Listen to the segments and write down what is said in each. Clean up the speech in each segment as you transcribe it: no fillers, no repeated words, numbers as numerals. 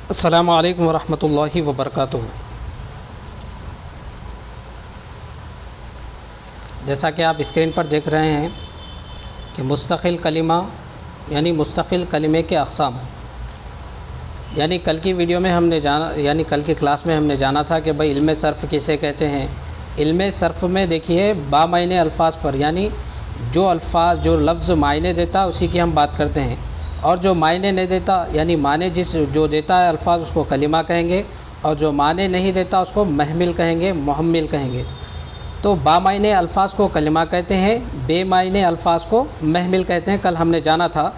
अस्सलामु अलैकुम वरहमतुल्लाहि वबरकातुहू। जैसा कि आप स्क्रीन पर देख रहे हैं कि मुस्तकिल कलिमा यानी मुस्तकिल कलिमे के अक़साम, यानी कल की वीडियो में हमने जाना, यानी कल की क्लास में हमने जाना था कि भाई इल्मे सर्फ़ किसे कहते हैं। इल्मे सर्फ़ में देखिए बामायने अल्फाज पर, यानी जो अल्फाज जो लफ्ज़ मायने देता उसी की हम बात करते हैं, और जो मायने नहीं देता यानी माने जो देता है अल्फाज उसको कलिमा कहेंगे, और जो माने नहीं देता उसको महमिल कहेंगे, मुहम्मिल कहेंगे। तो बामायने अल्फाज को कलिमा कहते हैं, बेमायने अल्फाज को महमिल कहते हैं, कल हमने जाना था।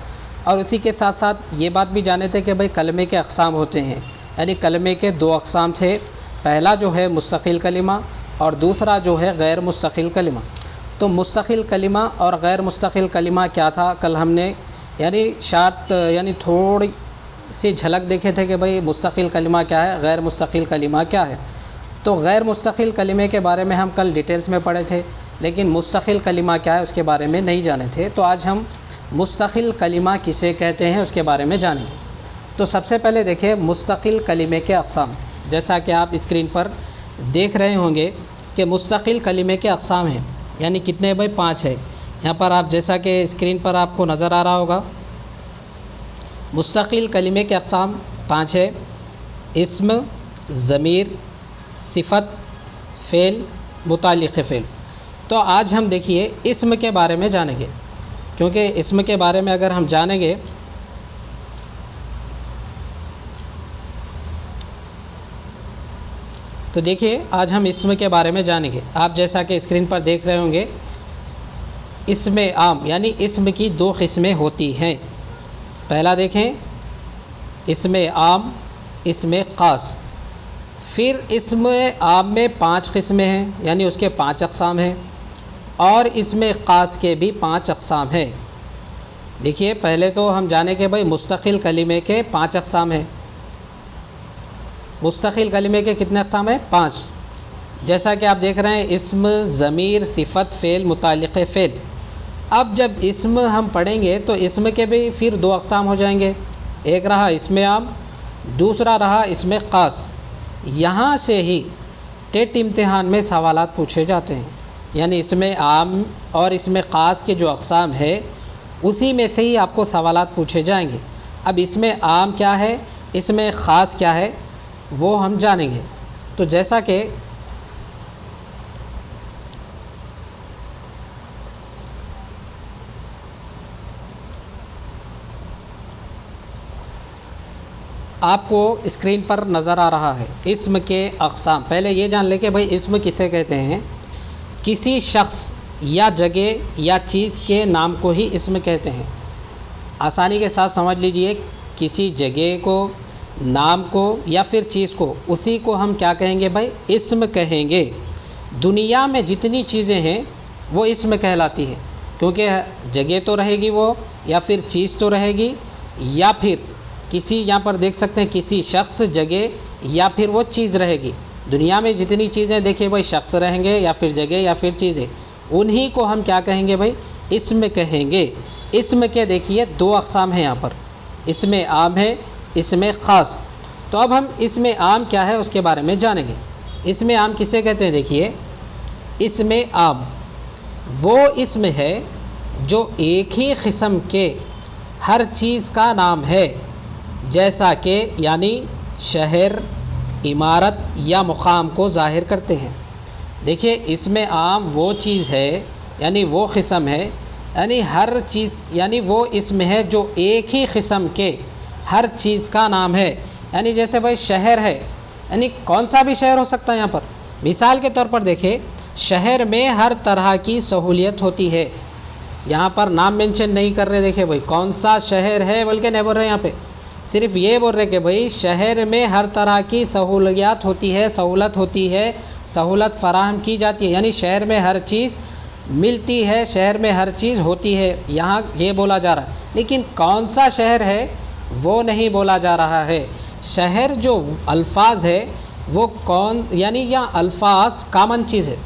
और उसी के साथ साथ ये बात भी जाने थे कि भाई कलमे के अक़साम होते हैं, यानी कलमे के दो अक़साम थे। पहला जो है मुस्तकिल कलिमा और दूसरा जो है गैर मुस्तकिल कलिमा। तो मुस्तकिल कलिमा और गैर मुस्तकिल कलिमा क्या था, कल हमने यानी थोड़ी सी झलक देखे थे कि भाई मुस्तकिल कलिमा क्या है, गैर मुस्तकिल कलिमा क्या है। तो गैर मुस्तकिल कलिमे के बारे में हम कल डिटेल्स में पढ़े थे, लेकिन मुस्तकिल कलिमा क्या है उसके बारे में नहीं जाने थे। तो आज हम मुस्तकिल कलिमा किसे कहते हैं उसके बारे में जानेंगे। तो सबसे पहले देखिए मुस्तकिल कलिमे के अक़साम। जैसा कि आप स्क्रीन पर देख रहे होंगे कि मुस्तकिल कलिमे के अक़साम हैं, यानी कितने भाई 5 है। यहाँ पर आप जैसा कि स्क्रीन पर आपको नज़र आ रहा होगा, मुस्तकिल कलिमे के अक़साम 5 है। इस्म, ज़मीर, सिफ़त, फ़ेल, मुतालिक़ फ़ेल। तो आज हम देखिए इस्म के बारे में जानेंगे, क्योंकि इस्म के बारे में अगर हम जानेंगे तो देखिए आज हम इस्म के बारे में जानेंगे। आप जैसा कि स्क्रीन पर देख रहे होंगे, इस्म आम यानी इस्म की 2 किस्में होती हैं। पहला देखें इस्म आम, इस्म ख़ास। फिर इस्म आम में 5 किस्में हैं, यानी उसके 5 अक़साम हैं, और इस्म ख़ास के भी 5 अक़साम हैं। देखिए पहले तो हम जाने के भाई मुस्तकिल कलिमे के 5 अक़साम हैं। मुस्तकिल कलिमे के कितने अक़साम हैं? 5। जैसा कि आप देख रहे हैं इस्म, ज़मीर, सिफ़त, फ़ेल, मुतालिक़ फ़ेल। अब जब इस्म हम पढ़ेंगे तो इस्म के भी फिर 2 अक़साम हो जाएंगे। एक रहा इस्म आम, दूसरा रहा इस्म ख़ास। यहाँ से ही टेट इम्तिहान में सवालात पूछे जाते हैं, यानी इस्म आम और इस्म ख़ास के जो अक़साम है उसी में से ही आपको सवालात पूछे जाएंगे। अब इस्म आम क्या है, इस्म ख़ास क्या है, वो हम जानेंगे। तो जैसा कि आपको स्क्रीन पर नज़र आ रहा है इस्म के अक़साम। पहले ये जान ले कि भाई इस्म किसे कहते हैं। किसी शख्स या जगह या चीज़ के नाम को ही इस्म कहते हैं। आसानी के साथ समझ लीजिए, किसी जगह को, नाम को या फिर चीज़ को, उसी को हम क्या कहेंगे भाई, इस्म कहेंगे। दुनिया में जितनी चीज़ें हैं वो इस्म कहलाती है, क्योंकि जगह तो रहेगी वो, या फिर चीज़ तो रहेगी, या फिर किसी, यहाँ पर देख सकते हैं किसी शख्स, जगह या फिर वो चीज़ रहेगी। दुनिया में जितनी चीज़ें देखिए भाई, शख्स रहेंगे या फिर जगह या फिर चीज़ें, उन्हीं को हम क्या कहेंगे भाई, इस्म कहेंगे। इस्म के देखिए 2 अक़साम हैं यहाँ पर, इस्म आम है, इस्म ख़ास। तो अब हम इस्म आम क्या है उसके बारे में जानेंगे। इस्म आम किसे कहते हैं? देखिए इस्म आम वो इस्म है जो एक ही किस्म के हर चीज़ का नाम है, जैसा कि यानी शहर, इमारत या मुकाम को ज़ाहिर करते हैं। देखिए इस्म आम वो चीज़ है, यानी वो किस्म है, यानी हर चीज़, यानी वो इस्म है जो एक ही किस्म के हर चीज़ का नाम है। यानी जैसे भाई शहर है, यानी कौन सा भी शहर हो सकता है। यहाँ पर मिसाल के तौर पर देखिए, शहर में हर तरह की सहूलियत होती है। यहाँ पर नाम मेंशन नहीं कर रहे, देखिए भाई कौन सा शहर है, बल्कि नहीं बोल रहे, यहाँ पे सिर्फ ये बोल रहे कि भाई शहर में हर तरह की सहूलियत होती है, सहूलत होती है, सहूलत फ़राहम की जाती है, यानी शहर में हर चीज़ मिलती है, शहर में हर चीज़ होती है, यहाँ ये बोला जा रहा है। लेकिन कौन सा शहर है वो नहीं बोला जा रहा है। शहर जो अल्फाज है वो कौन, यानी यहाँ अल्फाज कामन चीज़ है,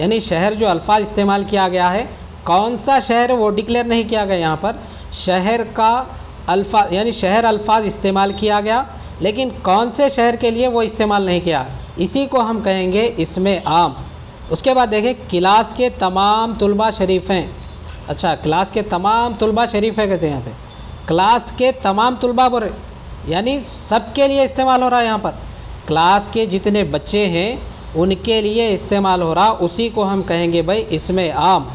यानी शहर जो अल्फाज इस्तेमाल किया गया है, कौन सा शहर वो डिक्लेयर नहीं किया गया। यहाँ पर शहर का अल्फाज यानी शहर अल्फाज इस्तेमाल किया गया, लेकिन कौन से शहर के लिए वो इस्तेमाल नहीं किया, इसी को हम कहेंगे इसमें आम। उसके बाद देखें क्लास के तमाम तुलबा शरीफ हैं। अच्छा, क्लास के तमाम तुलबा शरीफ है कहते हैं यहाँ पे, क्लास के तमाम तुलबा बोल रहे, यानी सबके लिए इस्तेमाल हो रहा है यहाँ पर। क्लास के जितने बच्चे हैं उनके लिए इस्तेमाल हो रहा, उसी को हम कहेंगे भाई इसमें आम।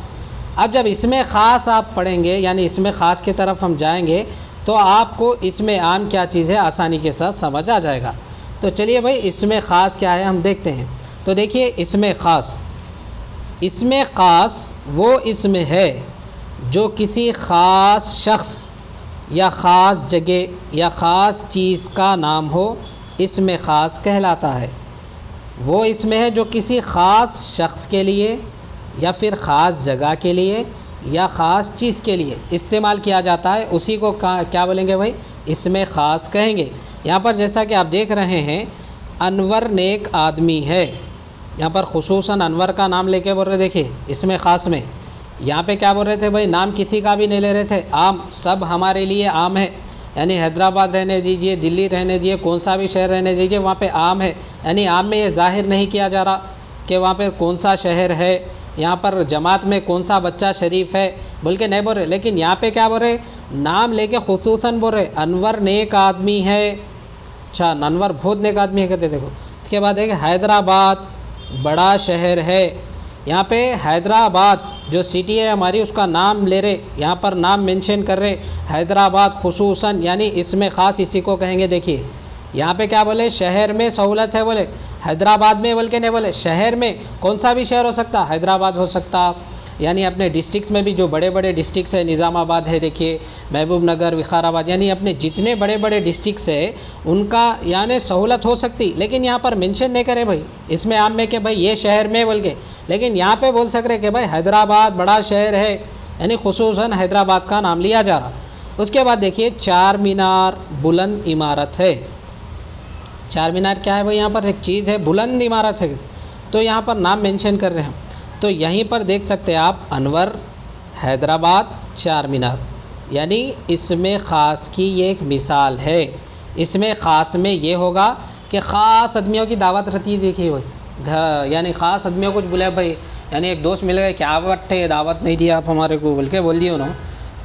अब जब इसमें ख़ास आप पढ़ेंगे, यानी इसमें ख़ास की तरफ हम जाएंगे, तो आपको इसमें आम क्या चीज़ है आसानी के साथ समझ आ जाएगा। तो चलिए भाई इसमें ख़ास क्या है हम देखते हैं। तो देखिए इसमें ख़ास, इसमें ख़ास वो इसमें है जो किसी ख़ास शख्स या ख़ास जगह या ख़ास चीज़ का नाम हो, इसमें ख़ास कहलाता है। वो इसमें है जो किसी ख़ास शख्स के लिए या फिर ख़ास जगह के लिए या ख़ास चीज़ के लिए इस्तेमाल किया जाता है, उसी को क्या बोलेंगे भाई, इसमें ख़ास कहेंगे। यहाँ पर जैसा कि आप देख रहे हैं अनवर नेक आदमी है, यहाँ पर खुसूसन अनवर का नाम लेके बोल रहे, देखिए इसमें ख़ास में यहाँ पे क्या बोल रहे थे भाई, नाम किसी का भी नहीं ले रहे थे, आम, सब हमारे लिए आम है। यानी हैदराबाद रहने दीजिए, दिल्ली रहने दीजिए, कौन सा भी शहर रहने दीजिए, वहाँ पे आम है। यानी आम में ये ज़ाहिर नहीं किया जा रहा कि वहाँ पर कौन सा शहर है, यहाँ पर जमात में कौन सा बच्चा शरीफ है बोल के नहीं बोल रहे, लेकिन यहाँ पे क्या बोल रहे, नाम लेके खुसूसन बोल रहे, अनवर नेक आदमी है। अच्छा, अनवर बहुत नेक आदमी है कहते, देखो। इसके बाद एक हैदराबाद बड़ा शहर है, यहाँ पे हैदराबाद जो सिटी है हमारी उसका नाम ले रहे, यहाँ पर नाम मेंशन कर रहे, हैदराबाद खुसूसन, यानी इसमें ख़ास इसी को कहेंगे। देखिए यहाँ पे क्या बोले, शहर में सहूलत है बोले, हैदराबाद में बोल के नहीं बोले, शहर में कौन सा भी शहर हो सकता, हैदराबाद हो सकता। यानी अपने डिस्ट्रिक्ट्स में भी जो बड़े बड़े डिस्ट्रिक्ट्स है, निज़ामाबाद है, देखिए महबूब नगर, विकाराबाद, यानी अपने जितने बड़े बड़े डिस्ट्रिक्ट्स है उनका यानी सहूलत हो सकती, लेकिन यहाँ पर मेंशन नहीं करे भाई इसमें आम में कि भाई ये शहर में बोल के, लेकिन यहाँ पे बोल सक रहे कि भाई हैदराबाद बड़ा शहर है, यानी खुसूसन हैदराबाद का नाम लिया जा रहा। उसके बाद देखिए चार मीनार बुलंद इमारत है। चार मीनार क्या है भाई, यहाँ पर एक चीज़ है, बुलंद इमारत है, तो यहाँ पर नाम मेंशन कर रहे हैं। तो यहीं पर देख सकते हैं आप अनवर, हैदराबाद, चार मीनार, यानी इसमें ख़ास की ये एक मिसाल है। इसमें ख़ास में ये होगा कि ख़ास आदमियों की दावत रहती है। देखिए भाई घर, यानी ख़ास आदमियों को कुछ बुलाए भाई, यानी एक दोस्त मिल गए, क्या पट्टे दावत नहीं दिया आप हमारे को बोल के बोल दिए उन्होंने,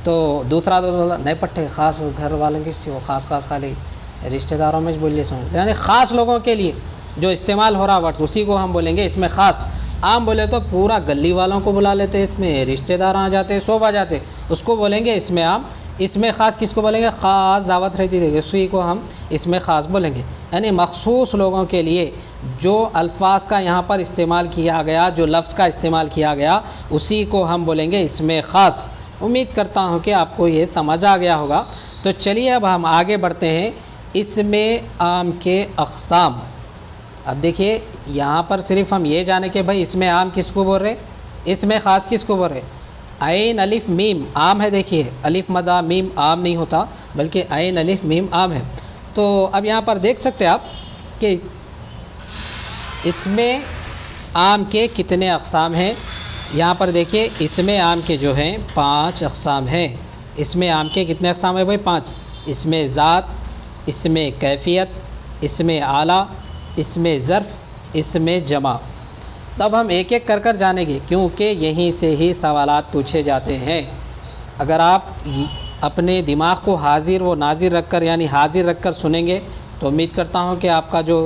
तो दूसरा दोस्त बोला नहीं पट्टे ख़ास घर वालों की वो ख़ास खाली रिश्तेदारों में बोलिए समझ, यानी ख़ास लोगों के लिए जो इस्तेमाल हो रहा वर्ड उसी को हम बोलेंगे इसमें ख़ास। आम बोले तो पूरा गली वालों को बुला लेते, इसमें रिश्तेदार आ जाते, सब आ जाते, उसको बोलेंगे इसमें आम। इसमें ख़ास किसको बोलेंगे, ख़ास दावत रहती थी उसी को हम इसमें ख़ास बोलेंगे। यानी मखसूस लोगों के लिए जो अल्फाज का यहाँ पर इस्तेमाल किया गया, जो लफ्ज़ का इस्तेमाल किया गया, उसी को हम बोलेंगे इसमें ख़ास। उम्मीद करता हूँ कि आपको ये समझ आ गया होगा। तो चलिए अब हम आगे बढ़ते हैं इसमें आम के अक़साम। अब देखिए यहाँ पर सिर्फ हम ये जाने कि भाई इसमें आम किसको बोल रहे, इसमें ख़ास किसको बोल रहे। आइन अलिफ मीम आम है, देखिए अलिफ मदा मीम आम नहीं होता, बल्कि आइन अलिफ मीम आम है। तो अब यहाँ पर देख सकते हैं आप कि इसमें आम के कितने अक़साम हैं। यहाँ पर देखिए इसमें आम के जो हैं 5 अक़साम हैं। इसमें आम के कितने अक़साम हैं भाई, 5। इसमें ज़ात, इसमें कैफ़ियत, इसमें आला, इसमें ज़र्फ़, इसमें जमा। तब हम एक एक कर जानेंगे, क्योंकि यहीं से ही सवालात पूछे जाते हैं। अगर आप अपने दिमाग को हाजिर व नाजिर रखकर, यानी हाजिर रखकर सुनेंगे, तो उम्मीद करता हूं कि आपका जो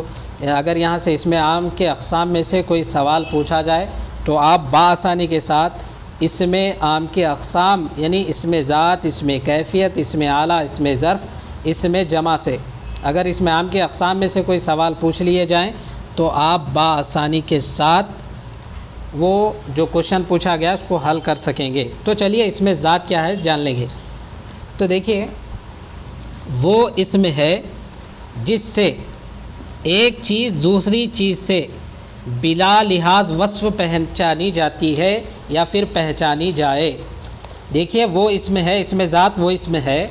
अगर यहाँ से इसमें आम के अक़साम में से कोई सवाल पूछा जाए तो आप बाआसानी के साथ इसमें आम के अक़साम, यानी इसमें ज़ात, इसमें कैफ़ियत, इसमें आला, इसमें ज़र्फ़, इसमें जमा से अगर इसमें आम के अक़साम में से कोई सवाल पूछ लिए जाएं तो आप बाआसानी के साथ वो जो क्वेश्चन पूछा गया उसको हल कर सकेंगे। तो चलिए इसमें ज़ात क्या है जान लेंगे। तो देखिए वो इसमें है जिससे एक चीज़ दूसरी चीज़ से बिला लिहाज वस्फ़ पहचानी जाती है या फिर पहचानी जाए। देखिए वो इसमें है, इसमें ज़ात वो इसमें है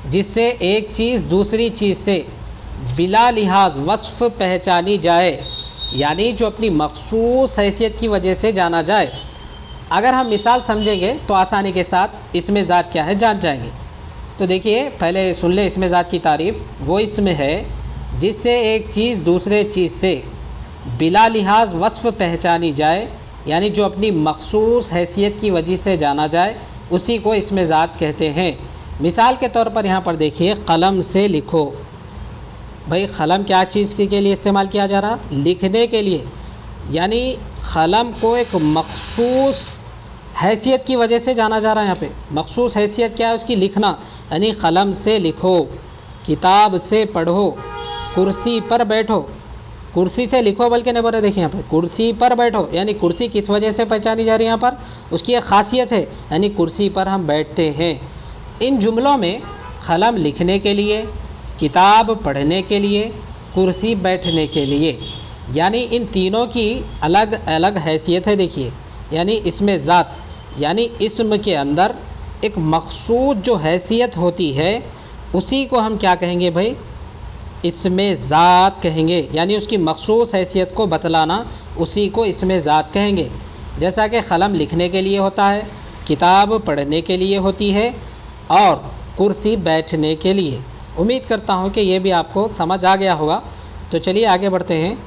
जिससे एक चीज़ दूसरी चीज़ से बिला लिहाज वस्फ़ पहचानी जाए, यानी जो अपनी मखसूस हैसियत की वजह से जाना जाए। अगर हम मिसाल समझेंगे तो आसानी के साथ इसमें ज़ात क्या है जान जाएंगे। तो देखिए पहले सुन ले इसमें ज़ात की तारीफ़। वो इसमें है जिससे एक चीज़ दूसरे चीज़ से बिला लिहाज वस्फ़ पहचानी जाए, यानी जो अपनी मखसूस हैसियत की वजह से जाना जाए, उसी को इसमें ज़ात कहते हैं। मिसाल के तौर पर यहाँ पर देखिए, कलम से लिखो। भाई कलम क्या चीज़ के लिए इस्तेमाल किया जा रहा? लिखने के लिए। यानी कलम को एक मखसूस हैसियत की वजह से जाना जा रहा है। यहाँ पे मखसूस हैसियत क्या है उसकी? लिखना। यानी कलम से लिखो, किताब से पढ़ो, कुर्सी पर बैठो। कुर्सी से लिखो बल्कि नहीं बोल रहे, देखिए यहाँ पे कुर्सी पर बैठो, यानी कुर्सी किस वजह से पहचानी जा रही है? यहाँ पर उसकी एक खासियत है, यानी कुर्सी पर हम बैठते हैं। इन जुमलों में कलम लिखने के लिए, किताब पढ़ने के लिए, कुर्सी बैठने के लिए, यानी इन तीनों की अलग अलग हैसियत है। देखिए, यानी इसमें ज़ात, यानी इस्म के अंदर एक मखसूस जो हैसियत होती है, उसी को हम क्या कहेंगे भाई? इसमें ज़ात कहेंगे। यानी उसकी मखसूस हैसियत को बतलाना, उसी को इसमें ज़ात कहेंगे। जैसा कि कलम लिखने के लिए होता है, किताब पढ़ने के लिए होती है, और कुर्सी बैठने के लिए। उम्मीद करता हूँ कि ये भी आपको समझ आ गया होगा। तो चलिए आगे बढ़ते हैं।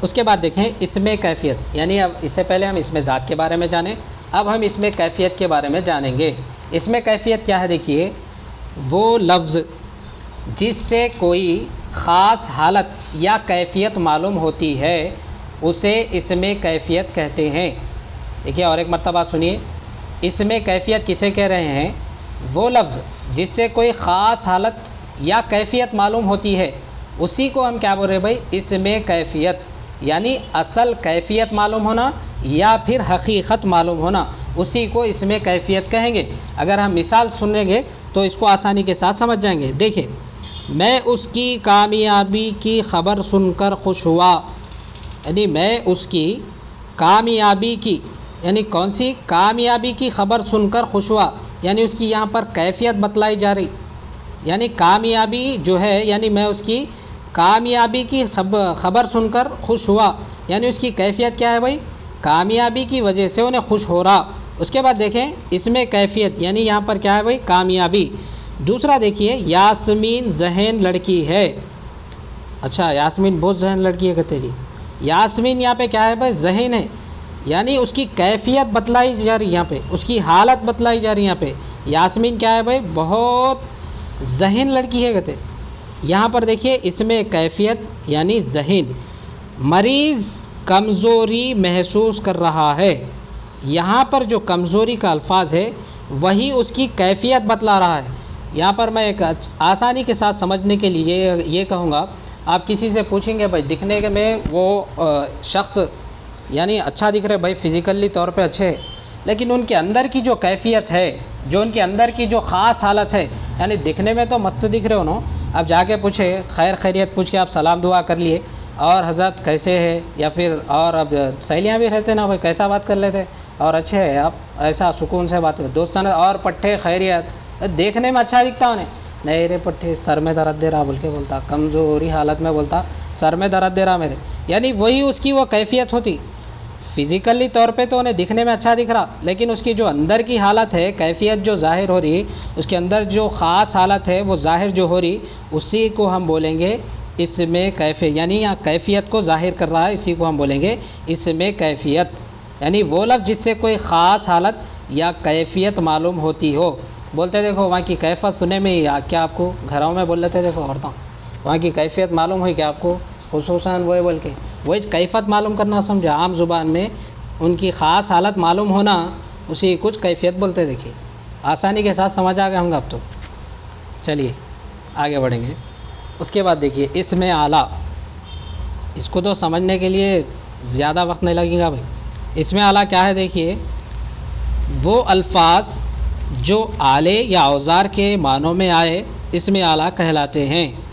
उसके बाद देखें इसमें कैफ़ियत, यानी अब इससे पहले हम इसमें ज़ात के बारे में जानें, अब हम इसमें कैफ़ियत के बारे में जानेंगे। इसमें कैफ़ियत क्या है? देखिए, वो लफ्ज़ जिससे कोई ख़ास हालत या कैफ़ियत मालूम होती है, उसे इसमें कैफ़ियत कहते हैं। देखिए और एक मर्तबा सुनिए, इसमें कैफ़ियत किसे कह रहे हैं? वो लफ्ज़ जिससे कोई ख़ास हालत या कैफ़ियत मालूम होती है, उसी को हम क्या बोल रहे हैं भाई? इसमें कैफ़ियत। यानी असल कैफ़ियत मालूम होना या फिर हकीकत मालूम होना, उसी को इसमें कैफ़ियत कहेंगे। अगर हम मिसाल सुनेंगे तो इसको आसानी के साथ समझ जाएंगे। देखिए, मैं उसकी कामयाबी की ख़बर सुनकर खुश हुआ, यानी मैं उसकी कामयाबी की, यानी कौन सी कामयाबी की ख़बर सुनकर खुश हुआ, यानी उसकी यहाँ पर कैफ़ियत बतलाई जा रही। यानी कामयाबी जो है, यानी मैं उसकी कामयाबी की ख़बर सुनकर खुश हुआ, यानी उसकी कैफ़ियत क्या है भाई? कामयाबी की वजह से उन्हें खुश हो रहा। उसके बाद देखें इसमें कैफ़ियत, यानी यहाँ पर क्या है भाई? कामयाबी। दूसरा देखिए, यास्मीन ज़हन लड़की है। अच्छा, यास्मीन बहुत ज़हन लड़की है कहते जी। यास्मीन यहाँ पे क्या है भाई? ज़हन है, यानी उसकी कैफ़ियत बतलाई जा रही है यहाँ पे, उसकी हालत बतलाई जा रही है यहाँ पे। यास्मीन क्या है भाई? बहुत ज़हन लड़की है कहते। यहाँ पर देखिए इसमें कैफ़ियत यानी ज़हन। मरीज़ कमज़ोरी महसूस कर रहा है, यहाँ पर जो कमज़ोरी का अल्फाज है वही उसकी कैफ़ियत बतला रहा है। यहाँ पर मैं एक आसानी के साथ समझने के लिए ये कहूँगा, आप किसी से पूछेंगे भाई दिखने में वो शख्स यानी अच्छा दिख रहे भाई, फ़िज़िकली तौर पे अच्छे, लेकिन उनके अंदर की जो कैफ़ियत है, जो उनके अंदर की जो ख़ास हालत है, यानी दिखने में तो मस्त दिख रहे हो ना, अब जाके पूछे खैर खैरियत पूछ के आप सलाम दुआ कर लिए, और हज़रत कैसे है, या फिर और अब सहेलियाँ भी रहते ना भाई, कैसा बात कर लेते, और अच्छे है आप, ऐसा सुकून से बात कर दोस्ताना, और पट्टे खैरियत, देखने में अच्छा दिखता उन्हें, नहीं रे पट्टे सर में दर्द दे रहा बोल के बोलता, कमज़ोरी हालत में बोलता सर में दर्द दे रहा मेरे, यानी वही उसकी वो कैफ़ियत होती। फ़िज़िकली तौर पे तो उन्हें दिखने में अच्छा दिख रहा, लेकिन उसकी जो अंदर की हालत है, कैफ़ियत जो ज़ाहिर हो रही, उसके अंदर जो ख़ास हालत है वो ज़ाहिर जो हो रही, उसी को हम बोलेंगे इसमें कैफ़ियत। यानी यहाँ कैफ़ियत को ज़ाहिर कर रहा है, इसी को हम बोलेंगे इसमें कैफ़ियत। यानी वो लफ्ज़ जिससे कोई ख़ास हालत या कैफ़ियत मालूम होती हो। बोलते देखो वहाँ की कैफ़ियत सुने में ही क्या आपको घरों में बोल लेते देखो औरतों, वहाँ की कैफ़ियत मालूम हुई क्या आपको, खुसूसन वो बोल के वही कैफ़ियत मालूम करना समझा, आम ज़ुबान में उनकी ख़ास हालत मालूम होना, उसी कुछ कैफ़ियत बोलते। देखिए आसानी के साथ समझ आ गया होंगे अब तो। चलिए आगे बढ़ेंगे। उसके बाद देखिए इसमें आला, इसको तो समझने के लिए ज़्यादा वक्त नहीं लगेगा भाई। इसमें आला क्या है? देखिए वो अल्फाज जो आले या औज़ार के मानों में आए, इसमें आला कहलाते हैं।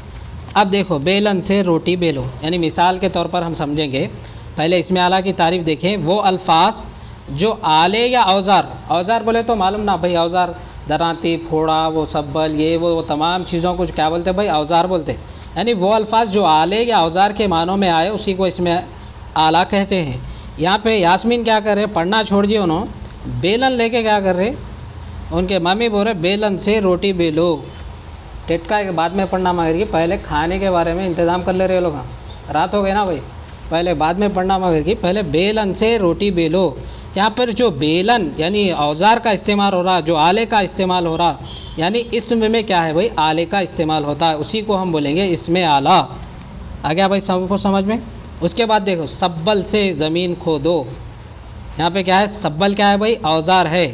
अब देखो, बेलन से रोटी बेलो, यानी मिसाल के तौर पर हम समझेंगे। पहले इसमें आला की तारीफ़ देखें। वो अल्फाज जो आले या औज़ार, औज़ार बोले तो मालूम ना भाई, औज़ार दरांती फोड़ा वो सब्बल ये वो तमाम चीज़ों को क्या बोलते भाई? औज़ार बोलते। यानी वो अल्फाज जो आले या औज़ार के मानों में आए उसी को इसमें आला कहते हैं। यहाँ पे यास्मीन क्या कर रहे, पढ़ना छोड़ दिए उन्होंने, बेलन लेके क्या कर रहे, उनके मम्मी बोल रहे बेलन से रोटी बेलो। टिटका के बाद में पढ़ना मगर पहले खाने के बारे में इंतज़ाम कर ले रहे लोग। रात हो गई ना भाई, पहले बाद में पढ़ना मगर कि पहले बेलन से रोटी बेलो। यहाँ पर जो बेलन यानी औज़ार का इस्तेमाल हो रहा, जो आले का इस्तेमाल हो रहा, यानी इसम में क्या है भाई, आले का इस्तेमाल होता है, उसी को हम बोलेंगे इसमें आला। आ गया भाई सबको समझ में। उसके बाद देखो सब्बल से ज़मीन खोदो। यहाँ पे क्या है, सब्बल क्या है भाई, औज़ार है,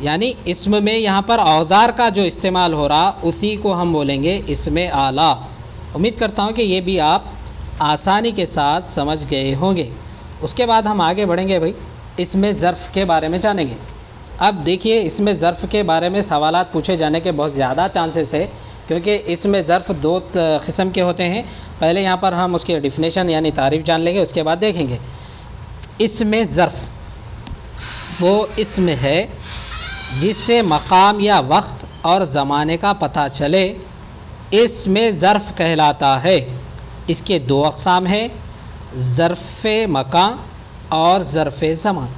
यानी इसम में यहाँ पर औज़ार का जो इस्तेमाल हो रहा उसी को हम बोलेंगे इसमें आला। उम्मीद करता हूँ कि ये भी आप आसानी के साथ समझ गए होंगे। उसके बाद हम आगे बढ़ेंगे भाई, इसमें ज़र्फ़ के बारे में जानेंगे। अब देखिए इसमें ज़र्फ़ के बारे में सवालात पूछे जाने के बहुत ज़्यादा चांसेस है, क्योंकि इसमें ज़र्फ़ दो किस्म के होते हैं। पहले यहाँ पर हम उसकी डिफिनेशन यानी तारीफ़ जान लेंगे, उसके बाद देखेंगे। इसमें ज़र्फ़ वो इसम है जिससे मकाम या वक्त और ज़माने का पता चले, इसमें ज़र्फ़ कहलाता है। इसके दो अक़साम हैं, ज़र्फ़ मकान और ज़र्फ़ ज़मान।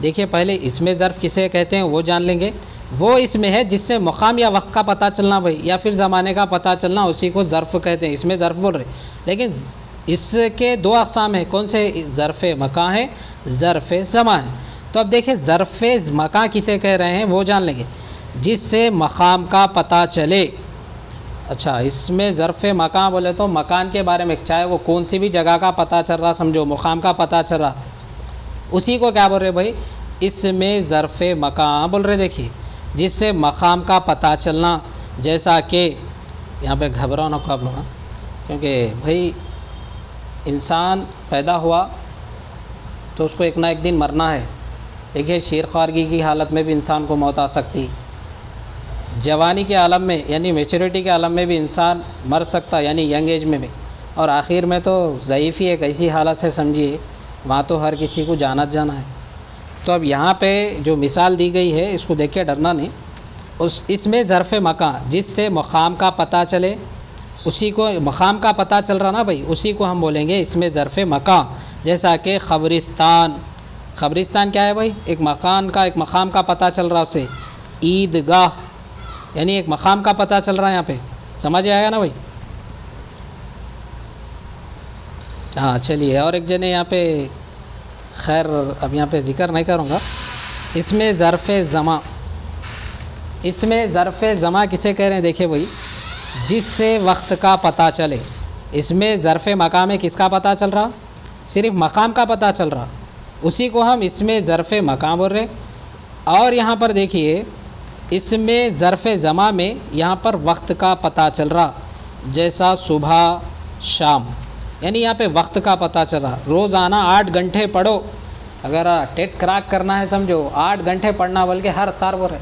देखिए पहले इसमें ज़र्फ़ किसे कहते हैं वो जान लेंगे। वो इसमें है जिससे मकाम या वक्त का पता चलना भाई, या फिर ज़माने का पता चलना, उसी को ज़र्फ़ कहते हैं। इसमें ज़र्फ़ बोल रहे, लेकिन इसके दो अक़साम हैं। कौन से, ज़र्फ़ मकान है, ज़र्फ़ ज़मान है। तो अब देखिए ज़र्फ़ मकान किसे कह रहे हैं वो जान लेंगे, जिससे मकाम का पता चले। अच्छा, इसमें ज़र्फ़ मकान बोले तो मकान के बारे में, चाहे वो कौन सी भी जगह का पता चल रहा, समझो मुकाम का पता चल रहा, उसी को क्या बोल रहे भाई, इसमें ज़र्फ़ मकान बोल रहे। देखिए जिससे मकाम का पता चलना, जैसा कि यहाँ पे घबराओ ना आप लोग, क्योंकि भाई इंसान पैदा हुआ तो उसको एक ना एक दिन मरना है। देखिए शेर ख़ारगी की हालत में भी इंसान को मौत आ सकती, जवानी के आलम में यानी मेच्योरिटी के आलम में भी इंसान मर सकता, यानी यंग एज में भी, और आखिर में तो ज़ईफ़ ही एक ऐसी हालत है, समझिए वहाँ तो हर किसी को जाना है। तो अब यहाँ पे जो मिसाल दी गई है इसको देख के डरना नहीं। इसमें ज़र्फ़ मकान जिससे मकाम का पता चले, उसी को मकाम का पता चल रहा ना भाई, उसी को हम बोलेंगे इसमें ज़र्फ़ मकान। जैसा कि ख़बरिस्तान, ख़बरिस्तान क्या है भाई, एक मकान का, एक मकाम का पता चल रहा उसे। ईदगाह यानी एक मकाम का पता चल रहा है, यहाँ पे समझ आएगा ना भाई। हाँ चलिए, और एक जने यहाँ पे, खैर अब यहाँ पे ज़िक्र नहीं करूँगा। इसमें ज़र्फ़ ज़मा, इसमें ज़र्फ़ ज़मा किसे कह रहे हैं, देखिए भाई जिससे वक्त का पता चले। इसमें ज़र्फ़ मकाम में किसका पता चल रहा, सिर्फ़ मकाम का पता चल रहा, उसी को हम इसमें ज़र्फ़ मकाम बोल रहे। और यहाँ पर देखिए इसमें ज़र्फ़ ज़मा में यहाँ पर वक्त का पता चल रहा, जैसा सुबह शाम, यानी यहाँ पे वक्त का पता चल रहा। रोज़ाना 8 घंटे पढ़ो, अगर टेट क्रैक करना है समझो 8 घंटे पढ़ना, बल्कि हर साल बोल रहे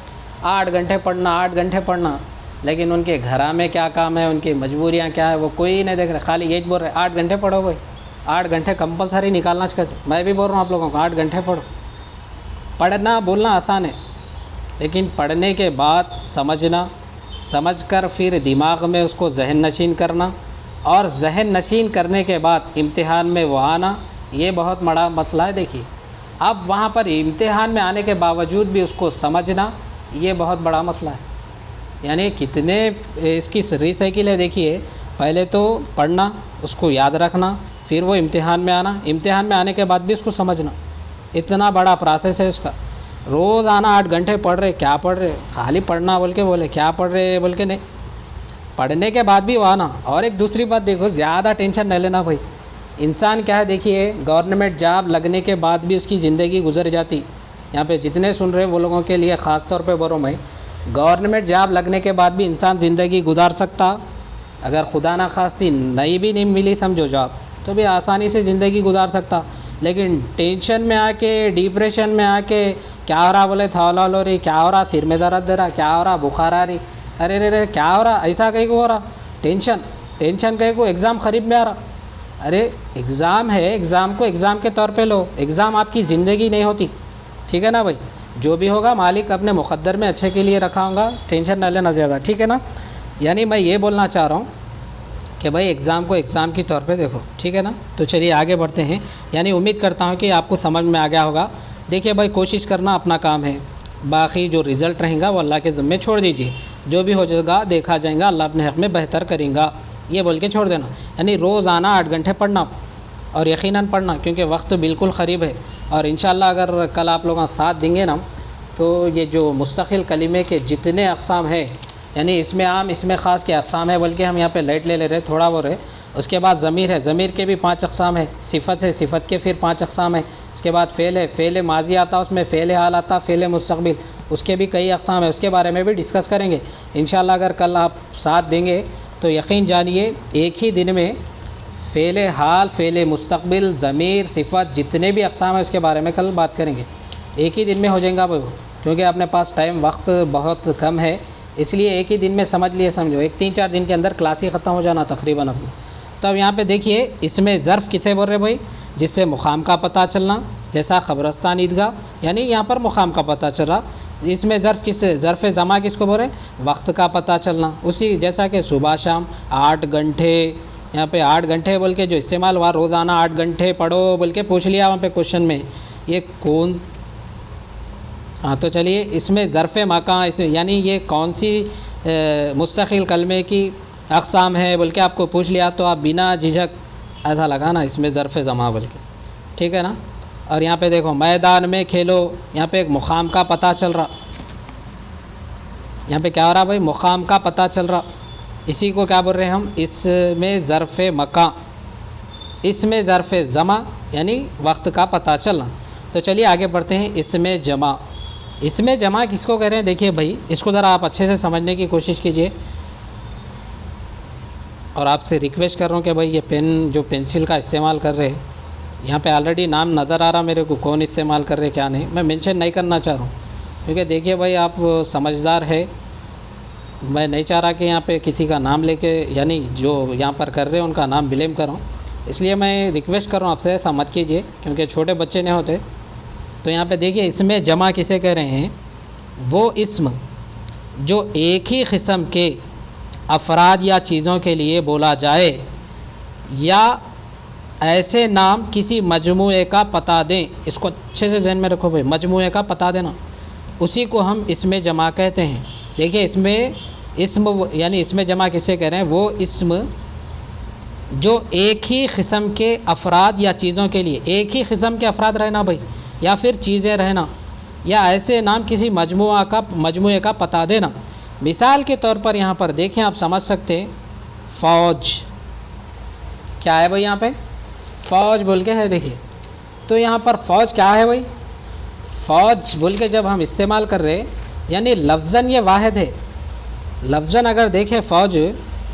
8 घंटे पढ़ना, 8 घंटे पढ़ना। लेकिन उनके घरा में क्या काम है, उनकी मजबूरियाँ क्या है, वो कोई नहीं देख रहे, खाली यही बोल रहे 8 घंटे पढ़ो भाई, 8 घंटे कंपलसरी निकालना चाहते। मैं भी बोल रहा हूँ आप लोगों को 8 घंटे पढ़ो। पढ़ना बोलना आसान है, लेकिन पढ़ने के बाद समझना, समझकर फिर दिमाग में उसको जहन नशीन करना, और जहन नशीन करने के बाद इम्तिहान में वो आना, ये बहुत बड़ा मसला है। देखिए अब वहाँ पर इम्तिहान में आने के बावजूद भी उसको समझना, ये बहुत बड़ा मसला है। यानी कितने इसकी रिसाइकिल है। देखिए पहले तो पढ़ना, उसको याद रखना, फिर वो इम्तिहान में आना, इम्तिहान में आने के बाद भी उसको समझना, इतना बड़ा प्रोसेस है उसका। रोज़ आना 8 घंटे पढ़ रहे, क्या पढ़ रहे, खाली पढ़ना बोल के बोले, क्या पढ़ रहे बोल के नहीं, पढ़ने के बाद भी वो आना। और एक दूसरी बात देखो, ज़्यादा टेंशन नहीं लेना भाई। इंसान क्या है, देखिए गवर्नमेंट जॉब लगने के बाद भी उसकी ज़िंदगी गुजर जाती। यहाँ पे जितने सुन रहे वो लोगों के लिए ख़ास तौर पे बोल रहा हूँ मैं, गवर्नमेंट जॉब लगने के बाद भी इंसान ज़िंदगी गुजार सकता। अगर खुदा ना खास्ती नहीं मिली समझो जॉब, तो भी आसानी से ज़िंदगी गुजार सकता। लेकिन टेंशन में आके, डिप्रेशन में आके, क्या हो रहा बोले, थौला हो रही, क्या हो रहा, सिर में दर्द दे रहा, क्या हो रहा, बुखार आ रही, अरे रे रे क्या हो रहा, ऐसा कहीं को हो रहा, टेंशन कहीं को, एग्ज़ाम करीब में आ रहा। अरे एग्ज़ाम है, एग्ज़ाम को एग्ज़ाम के तौर पे लो, एग्ज़ाम आपकी ज़िंदगी नहीं होती, ठीक है ना भाई। जो भी होगा मालिक अपने मुक़द्दर में अच्छे के लिए रखा होगा, टेंशन न लेना ज़्यादा, ठीक है ना। यानी मैं ये बोलना चाह रहा हूँ कि भाई एग्ज़ाम को एग्ज़ाम के तौर पे देखो, ठीक है ना। तो चलिए आगे बढ़ते हैं। यानी उम्मीद करता हूँ कि आपको समझ में आ गया होगा। देखिए भाई, कोशिश करना अपना काम है, बाकी जो रिज़ल्ट रहेगा वो अल्लाह के ज़िम्मे छोड़ दीजिए। जो भी हो जाएगा देखा जाएगा, अल्लाह अपने हक़ में बेहतर करेगा, ये बोल के छोड़ देना। यानी रोज़ाना 8 घंटे पढ़ना, और यकीनन पढ़ना, क्योंकि वक्त बिल्कुल क़रीब है। और इंशाअल्लाह अगर कल आप लोग साथ देंगे ना, तो ये जो मुस्तक़िल कलीमे के जितने अक़साम है, यानी इसमें आम इसमें ख़ास के अक़साम है, बल्कि हम यहाँ पे लाइट ले रहे थोड़ा वो रहे। उसके बाद ज़मीर है, ज़मीर के भी 5 अक़साम है। सिफ़त है, सिफ़त के फिर 5 अक़साम है। उसके बाद फ़ेल है, फ़ेल माज़ी आता है, उसमें फ़ेल हाल आता, फ़ेल मुस्तक़बिल, उसके भी कई अक़साम है। उसके बारे में भी डिस्कस करेंगे इंशाअल्लाह। अगर कल आप साथ देंगे तो यकीन जानिए एक ही दिन में फ़ेल हाल, फ़ेल मुस्तक़बिल, ज़मीर, सिफ़त, जितने भी अक़साम है उसके बारे में कल बात करेंगे। एक ही दिन में हो जाएगा वो, क्योंकि अपने पास टाइम वक्त बहुत कम है, इसलिए एक ही दिन में समझ लिए समझो। एक 3-4 दिन के अंदर क्लास ही ख़त्म हो जाना तकरीबन अपनी। तो अब यहाँ पे देखिए, इसमें ज़र्फ़ किसे बोल रहे भाई, जिससे मुक़ाम का पता चलना, जैसा क़ब्रस्तान ईदगाह, यानी यहाँ पर मुक़ाम का पता चल रहा। इसमें ज़र्फ़ किससे, ज़र्फ़ ज़मा किसको बोल रहे, वक्त का पता चलना। उसी जैसा कि सुबह शाम 8 घंटे, यहाँ पे 8 घंटे बोल के जो इस्तेमाल हुआ, रोज़ाना 8 घंटे पढ़ो बोल के पूछ लिया वहाँ पे क्वेश्चन में, ये कौन। हाँ, तो चलिए इसमें ज़र्फ़ मकान, इस यानी ये कौन सी मुस्तक़िल कलमे की अक़साम है बोल के आपको पूछ लिया, तो आप बिना झिझक ऐसा लगाना इसमें ज़र्फ़ ज़मा बोल के, ठीक है ना। और यहाँ पे देखो, मैदान में खेलो, यहाँ पे एक मुक़ाम का पता चल रहा। यहाँ पे क्या हो रहा भाई, मुक़ाम का पता चल रहा। इसी को क्या बोल रहे हैं हम, इसमें ज़र्फ़ मकान, इसमें ज़र्फ़ ज़मा यानी वक्त का पता चलना। तो चलिए आगे बढ़ते हैं। इसमें जमा, इसमें जमा किसको कह रहे हैं, देखिए भाई इसको ज़रा आप अच्छे से समझने की कोशिश कीजिए। और आपसे रिक्वेस्ट कर रहा हूँ कि भाई ये पेन जो पेंसिल का इस्तेमाल कर रहे हैं, यहाँ पे ऑलरेडी नाम नज़र आ रहा मेरे को, कौन इस्तेमाल कर रहे क्या नहीं, मैं मेंशन नहीं करना चाह रहा हूँ, क्योंकि देखिए भाई आप समझदार है, मैं नहीं चाह रहा कि यहाँ पे किसी का नाम लेके, यानी जो यहाँ पर कर रहे हैं उनका नाम ब्लेम करूँ। इसलिए मैं रिक्वेस्ट कर रहा हूँ आपसे, ऐसा मत कीजिए, क्योंकि छोटे बच्चे नहीं होते। तो यहाँ पे देखिए, इसमें जमा किसे कह रहे हैं, वो इस्म जो एक ही किस्म के अफराद या चीज़ों के लिए बोला जाए, या ऐसे नाम किसी मजमूए का पता दें। इसको अच्छे से ज़हन में रखो भाई, मजमूए का पता देना, उसी को हम इसमें जमा कहते हैं। देखिए इसमें इस्म यानी इसमें जमा किसे कह रहे हैं, वो इस्म जो एक ही किस्म के अफराद या चीज़ों के लिए, एक ही किस्म के अफराद रहना भाई, या फिर चीज़ें रहना, या ऐसे नाम किसी मजमूए का पता देना। मिसाल के तौर पर यहाँ पर देखें, आप समझ सकते हैं, फ़ौज क्या है भाई, यहाँ पे फ़ौज बोल के है। देखिए तो यहाँ पर फ़ौज क्या है भाई, फ़ौज बोल के जब हम इस्तेमाल कर रहे हैं, यानी लफ्ज़न ये वाहिद है। लफ्ज़न अगर देखें फ़ौज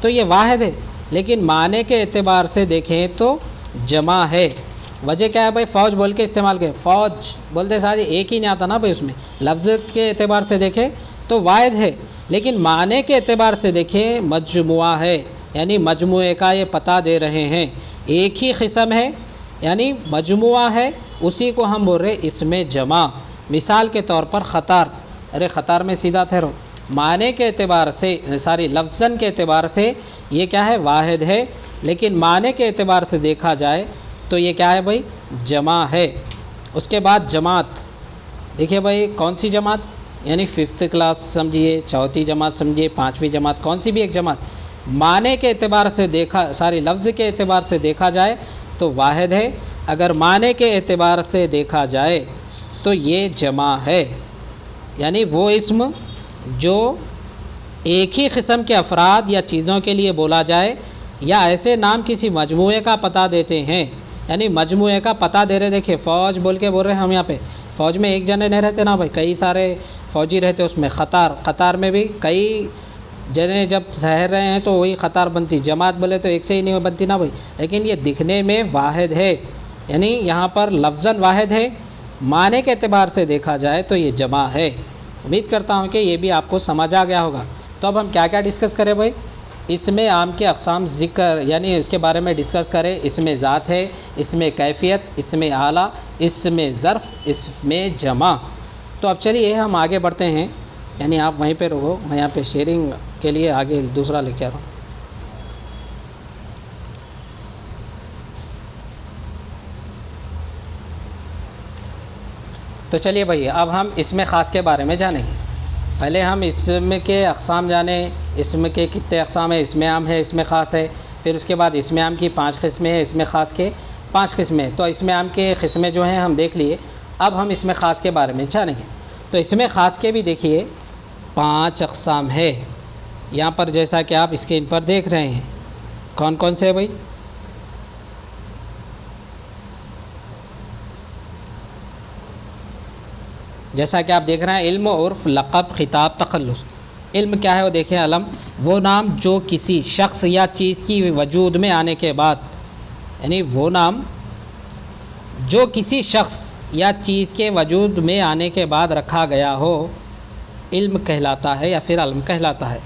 तो ये वाहिद है, लेकिन माने के एतबार से देखें तो जमा है। वजह क्या है भाई, फ़ौज बोल के इस्तेमाल करें, फ़ौज बोलते सारे एक ही नहीं आता ना भाई, उसमें लफ्ज़ के एतबार से देखें तो वाहिद है, लेकिन माने के एतबार से देखें मजमुआ है, यानी मजमुए का ये पता दे रहे हैं। एक ही किस्म है यानी मजमुआ है, उसी को हम बोल रहे इसमें जमा। मिसाल के तौर पर ख़तार, अरे ख़तार में सीधा ठहरो, माने के एतबार से सारी लफ्ज़न के एतबार से ये क्या है, वाहिद है, लेकिन माने के एतबार से देखा जाए तो ये क्या है भाई, जमा है। उसके बाद जमात, देखिए भाई कौन सी जमात, यानी 5th क्लास समझिए, 4वीं जमात समझिए, 5वीं जमात, कौन सी भी एक जमात, माने के एतबार से देखा, सारी लफ्ज़ के एतबार से देखा जाए तो वाहिद है, अगर माने के एतबार से देखा जाए तो ये जमा है। यानी वो इस्म जो एक ही किस्म के अफराद या चीज़ों के लिए बोला जाए, या ऐसे नाम किसी मजमूए का पता देते हैं, यानी मजमूए का पता दे रहे। देखिए फ़ौज बोल के बोल रहे हैं हम, यहाँ पे फ़ौज में एक जने नहीं रहते ना भाई, कई सारे फ़ौजी रहते। उसमें क़तार में भी कई जने जब ठहर रहे हैं तो वही क़तार बनती। जमात बोले तो एक से ही नहीं बनती ना भाई, लेकिन ये दिखने में वाहिद है, यानी यहाँ पर लफ्ज़न वाहिद है, माने के एतबार से देखा जाए तो ये जमा है। उम्मीद करता हूँ कि ये भी आपको समझ आ गया होगा। तो अब हम क्या क्या डिस्कस करें भाई, इसमें आम के अक़साम ज़िक्र, यानी उसके बारे में डिस्कस करें। इसमें ज़ात है, इसमें कैफ़ियत, इसमें आला, इसमें ज़र्फ़, इसमें जमा। तो अब चलिए हम आगे बढ़ते हैं, यानी आप वहीं पे रहो, मैं यहाँ पे शेयरिंग के लिए आगे दूसरा लेके आ रहा हूँ। तो चलिए भाई अब हम इसमें ख़ास के बारे में जानेंगे। पहले हम इसम के अक़साम जाने, इसम के कितने अक़साम है, इसमें आम है, इसमें ख़ास है। फिर उसके बाद इसमें आम की 5 किस्में हैं, इसमें ख़ास के 5 किस्में हैं। तो इसमें आम के किस्में जो हैं हम देख लिए, अब हम इसमें ख़ास के बारे में जानेंगे। तो इसमें ख़ास के भी देखिए 5 अक़साम है यहाँ पर, जैसा कि आप स्क्रीन पर देख रहे हैं। कौन कौन से है भाई? जैसा कि आप देख रहे हैं, इल्म, उर्फ़, लक़ब, ख़िताब, तख़ल्लुस। इल्म क्या है वो देखें, अलम वो नाम जो किसी शख्स या चीज़ की वजूद में आने के बाद, यानी वो नाम जो किसी शख्स या चीज़ के वजूद में आने के बाद रखा गया हो, इल्म कहलाता है या फिर अलम कहलाता है।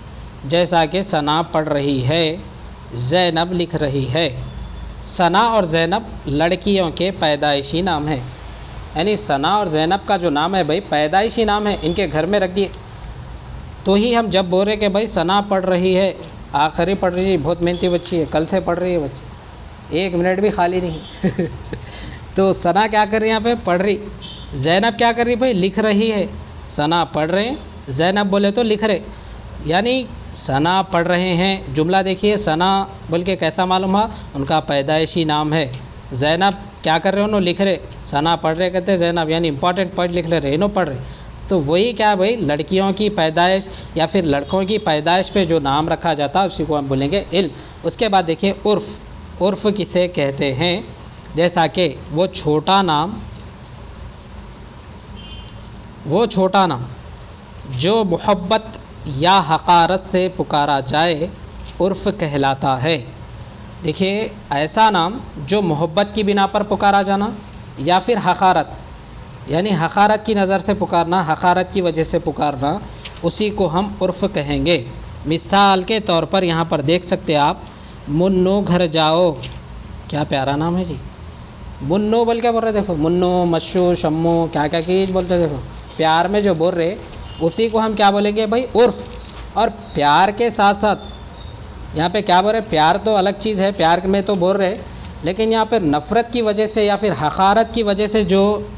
जैसा कि सना पढ़ रही है, ज़ैनब लिख रही है। सना और ज़ैनब लड़कियों के पैदाइशी नाम हैं, यानी सना और ज़ैनब का जो नाम है भाई पैदाइशी नाम है, इनके घर में रख दिए। तो ही हम जब बोल रहे कि भाई सना पढ़ रही है, आखिरी पढ़ रही है, बहुत मेहनती बच्ची है, कल से पढ़ रही है बच्ची, 1 मिनट भी खाली नहीं तो सना क्या कर रही है यहाँ पे? पढ़ रही। ज़ैनब क्या कर रही भाई? लिख रही है। सना पढ़ रहे हैं, ज़ैनब बोले तो लिख रहे, यानी सना पढ़ रहे हैं। जुमला देखिए, सना बोल के कैसा मालूम हुआ? उनका पैदाइशी नाम है। ज़ैनब क्या कर रहे हो? लिख रहे। सना पढ़ रहे कहते हैं ज़ैनब, यानी इंपॉर्टेंट पॉइंट लिख ले रहे, इन्हों पढ़ रहे। तो वही क्या भाई, लड़कियों की पैदाइश या फिर लड़कों की पैदाइश पे जो नाम रखा जाता है उसी को हम बोलेंगे इल्म। उसके बाद देखिए उर्फ़। उर्फ़ किसे कहते हैं? जैसा कि वो छोटा नाम जो मोहब्बत या हक़ारत से पुकारा जाए, उर्फ़ कहलाता है। देखिए ऐसा नाम जो मोहब्बत की बिना पर पुकारा जाना या फिर हक़ारत, यानी हक़ारत की नज़र से पुकारना, हक़ारत की वजह से पुकारना, उसी को हम उर्फ़ कहेंगे। मिसाल के तौर पर यहाँ पर देख सकते आप, मुन्नो घर जाओ, क्या प्यारा नाम है जी। मुन्नो बोल क्या बोल रहे, देखो मुन्नो, मशू, शम्मू, क्या क्या चीज़ बोलते, देखो प्यार में जो बोल रहे उसी को हम क्या बोलेंगे भाई? उर्फ़। और प्यार के साथ साथ यहाँ पे क्या बोल रहे, प्यार तो अलग चीज़ है, प्यार में तो बोल रहे, लेकिन यहाँ पर नफ़रत की वजह से या फिर हक़ारत की वजह से जो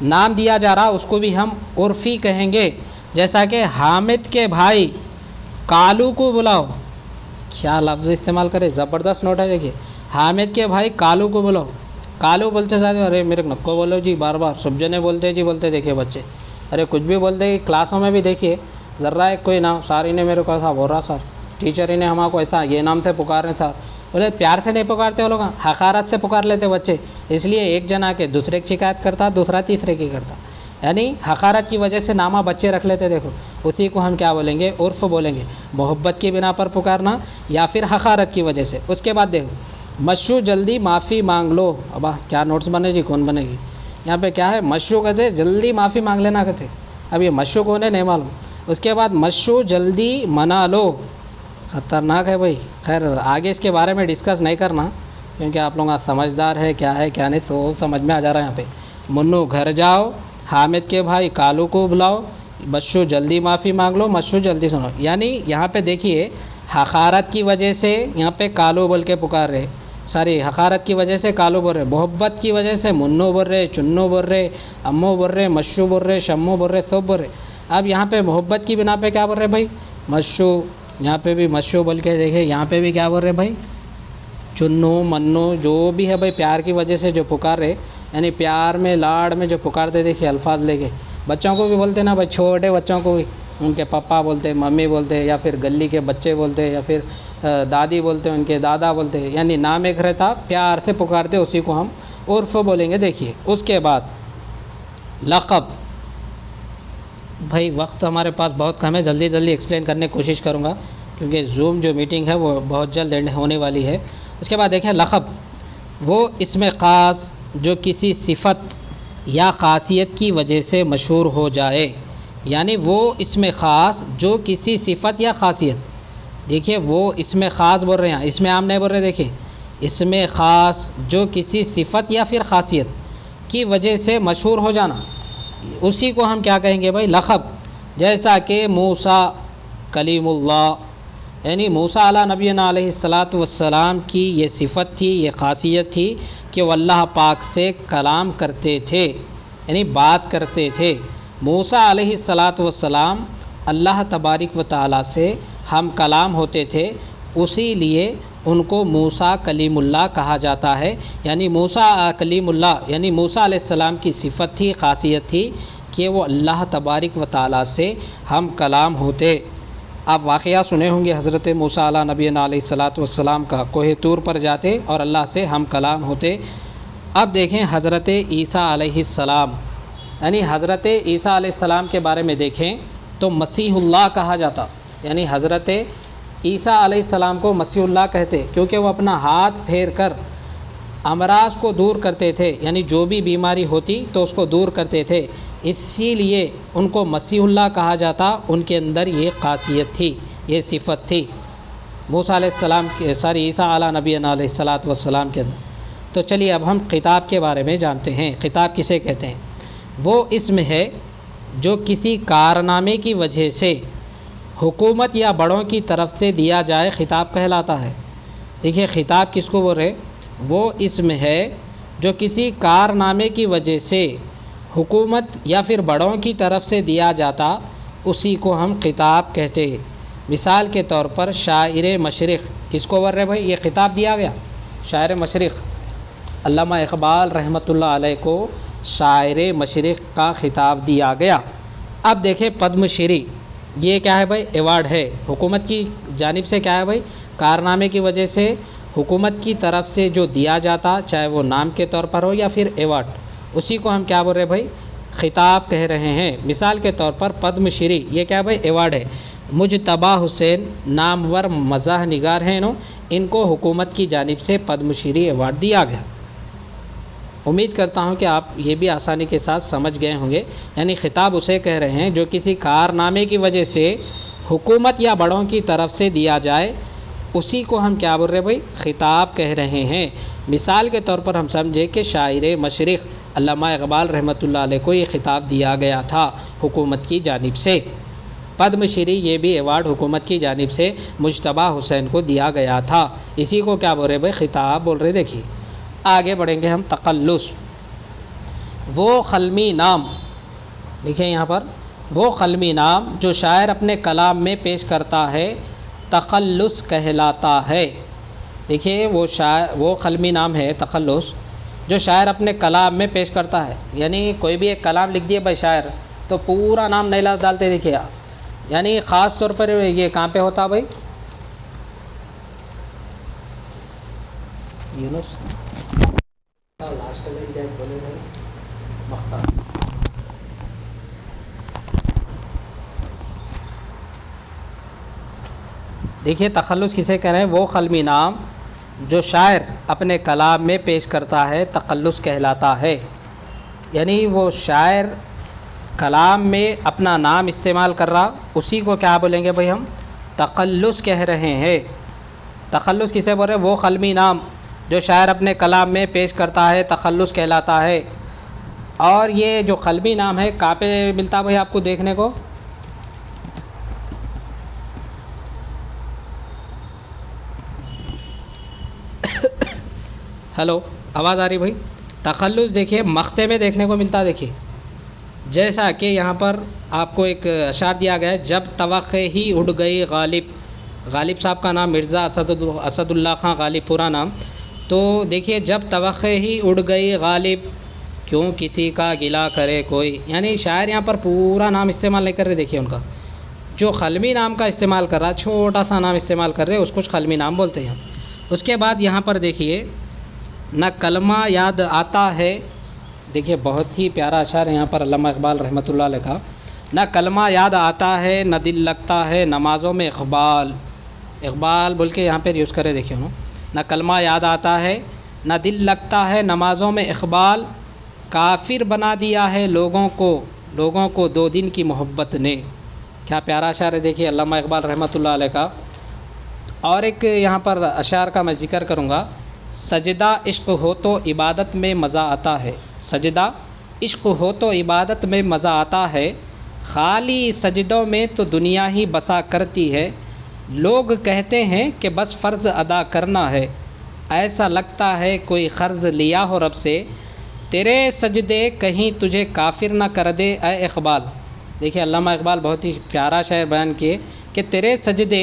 नाम दिया जा रहा उसको भी हम उर्फ़ी कहेंगे। जैसा कि हामिद के भाई कालू को बुलाओ, क्या लफ्ज़ इस्तेमाल करें, ज़बरदस्त नोट है। देखिए हामिद के भाई कालू को बुलाओ, कालू बोलते साथ, अरे मेरे नको बोलो जी, बार बार सब जने बोलते जी, बोलते देखिए बच्चे, अरे कुछ भी बोलते। क्लासों में भी देखिए ज़र्रा एक कोई नाम, सारी ने मेरे को ऐसा बोल रहा सर, टीचर ही ने हमको ऐसा ये नाम से पुकार रहे सर। बोले प्यार से नहीं पुकारते वो लोग, हक़ारत से पुकार लेते बच्चे, इसलिए एक जना के दूसरे की शिकायत करता, दूसरा तीसरे की करता, यानी हक़ारत की वजह से नामा बच्चे रख लेते। देखो उसी को हम क्या बोलेंगे? उर्फ़ बोलेंगे। मोहब्बत की बिना पर पुकारना या फिर हक़ारत की वजह से। उसके बाद देखो मशू, जल्दी माफ़ी मांग लो। अब क्या नोट्स बने जी, कौन बनेगी? यहाँ पे क्या है? मशू कहते जल्दी माफ़ी मांग लेना कहते, अब ये मशू कौन है नहीं मालूम। उसके बाद मशू, जल्दी मना लो, ख़तरनाक है भाई। खैर आगे इसके बारे में डिस्कस नहीं करना, क्योंकि आप लोग समझदार है क्या है क्या नहीं, तो समझ में आ जा रहा है। यहाँ पे मुन्नू घर जाओ, हामिद के भाई कालू को बुलाओ, मशू जल्दी माफ़ी मांग लो, मशू जल्दी सुनो। यानी यहाँ पे देखिए हक़ारत की वजह से यहाँ पे कालू बोल के पुकार रहे, सारी हक़ारत की वजह से कालू बोल रहे, मोहब्बत की वजह से मुन्नू बोल रहे, चुन्नू बोल रहे, अम्मू बोल रहे, मशू बोल रहे, शम्मू बोल रहे, सब बोल रहे। अब यहाँ पे मोहब्बत की बिना पे क्या बोल रहे भाई? मशू। यहाँ पे भी मशू बोल के देखे, यहाँ पे भी क्या बोल रहे भाई? चुन्नू, मन्नू, जो भी है भाई प्यार की वजह से जो पुकार रहे, यानी प्यार में लाड़ में जो पुकारते, देखिए अल्फाज लेके। बच्चों को भी बोलते ना भाई, छोटे बच्चों को भी उनके पापा बोलते, मम्मी बोलते, या फिर गली के बच्चे बोलते, या फिर दादी बोलते, उनके दादा बोलते, यानी नाम एक रहता, प्यार से पुकारते, उसी को हम उर्फ़ बोलेंगे। देखिए उसके बाद लक़ब। भाई वक्त हमारे पास बहुत कम है, जल्दी जल्दी एक्सप्लेन करने की कोशिश करूँगा, क्योंकि जूम जो मीटिंग है वो बहुत जल्द एंड होने वाली है। उसके बाद देखें लक़ब, वो इसमें ख़ास जो किसी सिफत या ख़ासियत की वजह से मशहूर हो जाए, यानी वो इसमें ख़ास जो किसी सिफत या ख़ासियत, देखिए वो इसमें ख़ास बोल रहे हैं, इसमें आम नहीं बोल रहे। देखिए इसमें ख़ास जो किसी सिफत या फिर ख़ासियत की वजह से मशहूर हो जाना, उसी को हम क्या कहेंगे भाई? लक़ब। जैसा कि मूसा कलीमुल्लाह, यानी मूसा अला नबीना अलैहिस्सलातु वस्सलाम की ये सिफ़त थी, ये ख़ासियत थी कि वो अल्लाह पाक से कलाम करते थे। यानी बात करते थे। मूसा अलैहिस्सलातु वस्सलाम अल्लाह तबारिक व तआला से हम कलाम होते थे, उसी लिए उनको मूसा कलीमुल्लाह कहा जाता है। यानी मूसा कलीमुल्लाह यानी मूसा अलैहिस्सलाम की सिफ़त थी, ख़ासियत थी कि वो अल्लाह तबारिक व तआला से हम कलाम होते। आप वाक़या सुने होंगे हज़रत मूसा अला नबीना अलैहिस्सलातु वस्सलाम का, कोहे तूर पर जाते और अल्लाह से हम कलाम होते। अब देखें हज़रत ईसा अलैहिस्सलाम, यानी हज़रत ईसा अलैहिस्सलाम के बारे में देखें तो मसीहुल्लाह कहा जाता। यानी हज़रत ईसा अलैहिस्सलाम को मसीहुल्लाह कहते क्योंकि वो अपना हाथ फेर कर अमराज को दूर करते थे, यानी जो भी बीमारी होती तो उसको दूर करते थे, इसीलिए उनको मसीहुल्लाह कहा जाता। उनके अंदर ये ख़ासियत थी, ये सिफ़त थी मूसा अलैहिस्सलाम के ईसा अला नबीना अलैहिस्सलातु वस्सलाम के अंदर। तो चलिए अब हम ख़िताब के बारे में जानते हैं। ख़िताब किसे कहते हैं? वो इस्म है जो किसी कारनामे की वजह से हुकूमत या बड़ों की तरफ से दिया जाए, ख़िताब कहलाता है। देखिए ख़िताब किसको बोल रहे? वो इस्म है जो किसी कारनामे की वजह से हुकूमत या फिर बड़ों की तरफ से दिया जाता, उसी को हम ख़िताब कहते हैं। मिसाल के तौर पर शायर मशरिक़ किसको बोल रहे भाई? ये ख़िताब दिया गया शायर मशरिक़, अल्लामा इक़बाल रहमतुल्लाह अलैह को शायर मशरिक़ का ख़िताब दिया गया। अब देखें पद्मश्री, ये क्या है भाई? एवार्ड है हुकूमत की जानिब से। क्या है भाई? कारनामे की वजह से हुकूमत की तरफ से जो दिया जाता, चाहे वो नाम के तौर पर हो या फिर एवार्ड, उसी को हम क्या बोल रहे हैं भाई? ख़िताब कह रहे हैं। मिसाल के तौर पर पद्मश्री, ये क्या है भाई? एवार्ड है। मुजतबा हुसैन नामवर मज़ाह निगार हैं इनको हुकूमत की जानिब से पद्मश्री एवार्ड दिया गया। उम्मीद करता हूँ कि आप ये भी आसानी के साथ समझ गए होंगे। यानी ख़िताब उसे कह रहे हैं जो किसी कारनामे की वजह से हुकूमत या बड़ों की तरफ से दिया जाए, उसी को हम क्या बोल रहे हैं भाई? ख़िताब कह रहे हैं। मिसाल के तौर पर हम समझे कि शायर मशरिक़ अल्लामा इक़बाल रहमतुल्लाह अलैह को ये ख़िताब दिया गया था हुकूमत की जानिब से। पद्मश्री ये भी एवार्ड हुकूमत की जानिब से मुजतबा हुसैन को दिया गया था, इसी को क्या बोल रहे भाई? ख़िताब बोल रहे। देखिए आगे बढ़ेंगे हम। तक़ल्लुस, वो क़लमी नाम, देखिए यहाँ पर, वो क़लमी नाम जो शायर अपने कलाम में पेश करता है, तक़ल्लुस कहलाता है। देखिए वो क़लमी नाम है तक़ल्लुस जो शायर अपने कलाम में पेश करता है। यानी कोई भी एक कलाम लिख दिए भाई शायर, तो पूरा नाम नहीं डालते। देखिए आप, यानी ख़ास तौर पर ये कहाँ पे होता भाई? यूनुस लास्ट में क्या बोले भाई? मख्तार। देखिए तख़ल्लुस किसे कह रहे हैं? वो क़लमी नाम जो शायर अपने कलाम में पेश करता है, तक़ल्लुस कहलाता है। यानी वो शायर कलाम में अपना नाम इस्तेमाल कर रहा, उसी को क्या बोलेंगे भाई? हम तक़ल्लुस कह रहे हैं। तक़ल्लुस किसे बोल रहे हैं? वो क़लमी नाम जो शायर अपने कलाम में पेश करता है, तख़ल्लुस कहलाता है। और ये जो क़लमी नाम है कहाँ पे मिलता है भाई आपको देखने को? हेलो, आवाज़ आ रही भाई? तख़ल्लुस देखिए मख्ते में देखने को मिलता है। देखिए जैसा कि यहाँ पर आपको एक अशार दिया गया है, जब तवक़्क़े ही उड़ गई गालिब। गालिब साहब का नाम मिर्ज़ा असदुल्ला ख़ां गालिब पूरा नाम। तो देखिए जब तवक़्क़े ही उड़ गई गालिब, क्यों किसी का गिला करे कोई। यानी शायर यहाँ पर पूरा नाम इस्तेमाल नहीं कर रहे। देखिए उनका जो क़लमी नाम का इस्तेमाल कर रहा, छोटा सा नाम इस्तेमाल कर रहे, उसको क़लमी नाम बोलते हैं। उसके बाद यहाँ पर देखिए, न कलमा याद आता है। देखिए बहुत ही प्यारा अशार है यहाँ पर अल्लामा इक़बाल रहमतुल्लाह अलैह का। न कलमा याद आता है, न दिल लगता है नमाज़ों में इक़बाल। इक़बाल बोल के यहाँ पर यूज़ करे। देखिए न कलमा याद आता है, न दिल लगता है नमाज़ों में इक़बाल। काफिर बना दिया है लोगों को 2 दिन की मोहब्बत ने। क्या प्यारा अशार है देखिए अल्लामा इक़बाल रहमतुल्लाह अलैह का। और एक यहाँ पर अशार का मैं ज़िक्र करूँगा, सजदा इश्क़ हो तो इबादत में मज़ा आता है। सजदा इश्क़ हो तो इबादत में मज़ा आता है, खाली सजदों में तो दुनिया ही बसा करती है। लोग कहते हैं कि बस फ़र्ज़ अदा करना है, ऐसा लगता है कोई क़र्ज़ लिया हो रब से, तेरे सजदे कहीं तुझे काफिर ना कर दे ए इकबाल। देखिए अल्लामा इकबाल बहुत ही प्यारा शायर बयान किए कि तेरे सजदे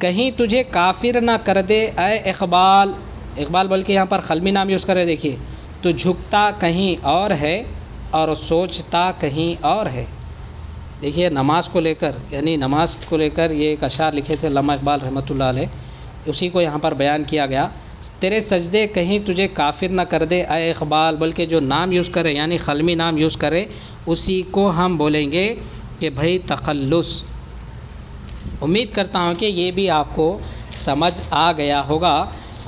कहीं तुझे काफिर ना कर दे ए इकबाल। इकबाल बल्कि यहाँ पर खलमी नाम यूज़ करे। देखिए, तो झुकता कहीं और है और सोचता कहीं और है। देखिए नमाज को लेकर, यानी नमाज को लेकर ये एक अशार लिखे थे अल्लामा इकबाल रहमतुल्लाह अलैह, उसी को यहाँ पर बयान किया गया। तेरे सजदे कहीं तुझे काफिर ना कर दे ए इकबाल, बल्कि जो नाम यूज़ करे यानी खलमी नाम यूज़ करे उसी को हम बोलेंगे कि भाई तखल्लुस। उम्मीद करता हूँ कि ये भी आपको समझ आ गया होगा।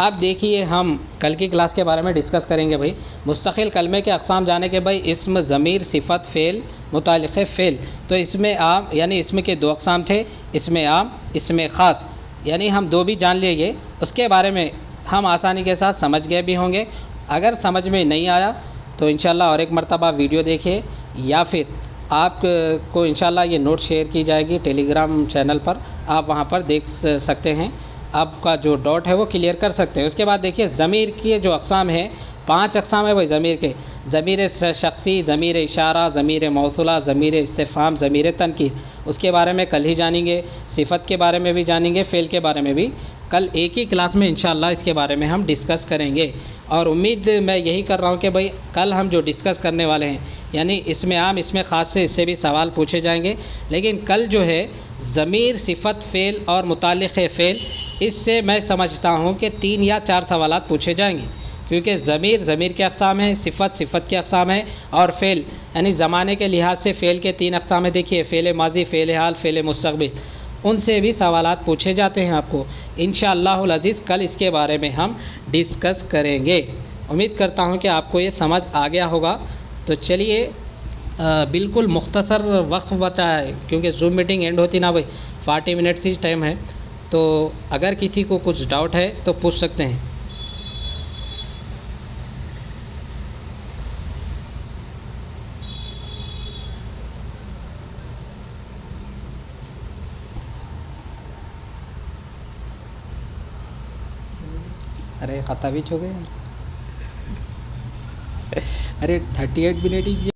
अब देखिए हम कल की क्लास के बारे में डिस्कस करेंगे भाई। मुस्तकिल कलमे के अक़साम जाने के भाई इस्म, ज़मीर, सिफ़त, फ़ेल, मुतालिक़ फ़ेल। तो इसमें आम यानी इसमें के दो अक़साम थे, इसमें आम, इसमें ख़ास, यानी हम दो भी जान लेंगे। उसके बारे में हम आसानी के साथ समझ गए भी होंगे। अगर समझ में नहीं आया तो इंशाल्लाह और एक मरतबा वीडियो देखिए, या फिर आप को इंशाल्लाह ये नोट शेयर की जाएगी टेलीग्राम चैनल पर, आप वहाँ पर देख सकते हैं। आपका जो डाउट है वो क्लियर कर सकते हैं। उसके बाद देखिए ज़मीर के जो अक़साम हैं, 5 अक़साम है भाई ज़मीर के। ज़मीर शख्सी, ज़मीर इशारा, ज़मीर मौसूला, ज़मीर इस्तिफ़हाम, ज़मीर तनकीर। उसके बारे में कल ही जानेंगे। सिफ़त के बारे में भी जानेंगे, फ़ेल के बारे में भी कल एक ही क्लास में इंशाल्लाह इसके बारे में हम डिस्कस करेंगे। और उम्मीद मैं यही कर रहा हूँ कि भाई कल हम जो डिस्कस करने वाले हैं, यानी इसमें आम, इसमें ख़ास से इससे भी सवाल पूछे जाएंगे। लेकिन कल जो है ज़मीर, सिफ़त, फ़ेल और मुतालिक़ फ़ेल, इससे मैं समझता हूँ कि 3 या 4 सवालात पूछे जाएंगे। क्योंकि ज़मीर के अक़साम है, सिफ़त के अक़साम है, और फ़ेल यानी ज़माने के लिहाज से फ़ेल के 3 अक़साम है। देखिए फ़ेल माज़ी, फ़ेल हाल, फ़ेल मुस्तक़बिल, उनसे भी सवालात पूछे जाते हैं आपको। इंशाअल्लाहुल अज़ीज़ कल इसके बारे में हम डिस्कस करेंगे। उम्मीद करता हूँ कि आपको ये समझ आ गया होगा। तो चलिए बिल्कुल मुख्तसर वक्त बचा है, क्योंकि ज़ूम मीटिंग एंड होती ना भाई, 40 मिनट्स ही टाइम है। तो अगर किसी को कुछ डाउट है तो पूछ सकते हैं। अरे ख़त्म ही हो गया। अरे 38 मिनट ही